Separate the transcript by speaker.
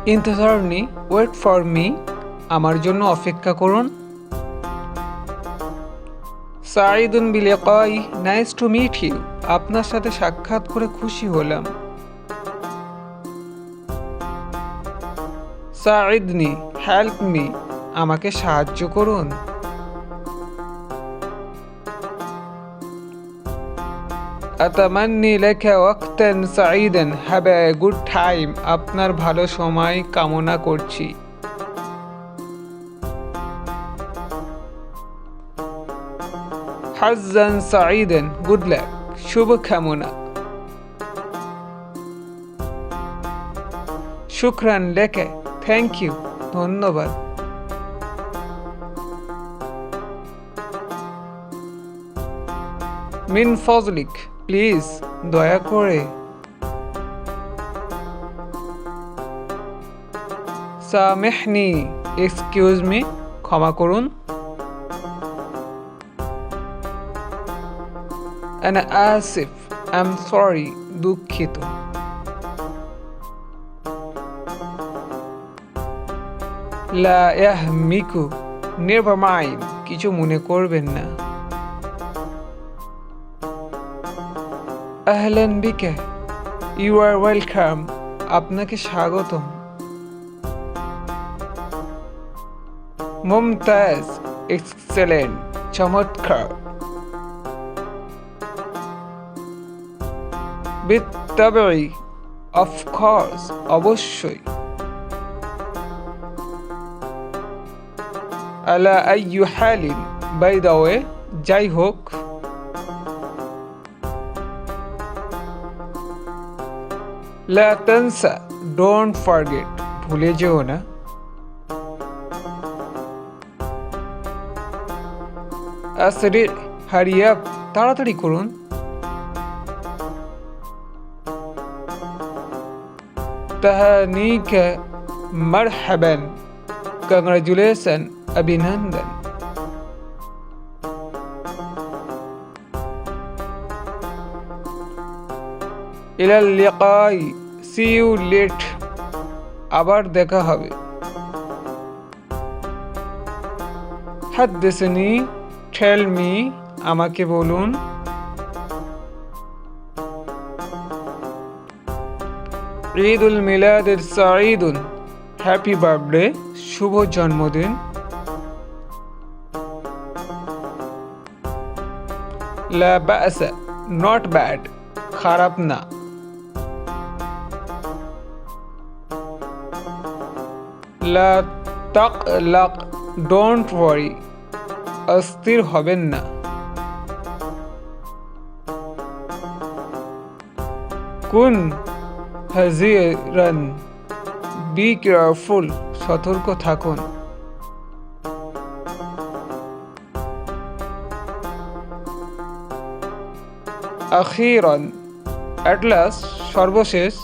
Speaker 1: ইন্তজারনি wait for me, আমার জন্য অপেক্ষা করুন। সাঈদুন বিলিকাই, নাইস টু মিট ইউ, আপনার সাথে সাক্ষাৎ করে খুশি হলাম। সাঈদনি, হেল্প মি, আমাকে সাহায্য করুন। আতামান্নি লাকা ওয়াক্তান সাঈদান, হ্যাভ এ গুড টাইম, আপনার ভালো সময় কামনা করছি। হাজ্জান সাঈদান, গুড লাক, শুভকামনা। শুকরান লাকা, থ্যাংক ইউ, ধন্যবাদ। মিন ফজলিক, প্লিজ, দয়া করে। সামেহনি, এক্সকিউজ মি, ক্ষমা করুন। আনা আসিফ, আই এম সরি, দুঃখিত। লা ইয়াহমিকু, নেভার মাইন্ড, কিছু মনে করবেন না। আহলান বিকা, ইউ আর ওয়েলকাম, আপনাকে স্বাগতম। মুমতাজ, এক্সেলেন্ট, চমৎকার। বিত্তাবাই, অফকোর্স, অবশ্যই। আলা আইয়ু হালিন, বাই দ্য ওয়ে, যাই হোক। লা তানসা, ডোন্ট ফরগেট, ভুলে যেও না। আসরি, হারি আপ, তাড়াতাড়ি করুন। তাহানিকা, মারহাবান, কংগ্রাচুলেশন, অভিনন্দন। ইলাল লিকাই, সি ইউ লেট, আবার দেখা হবে। হাদ্দিসনি, টেল মি, আমাকে বলুন। ঈদুল মিলাদ সাঈদুন, হ্যাপি বার্থডে, শুভ জন্মদিন। লা বা'সা, নট ব্যাড, খারাপ না। লা তাকলাক, ডোন্ট ওয়ারি, অস্থির হবেন না। কুন হাজিরান, বি কেয়ারফুল, সতর্ক থাকুন। আখিরান, অ্যাট লাস্ট, সর্বশেষ।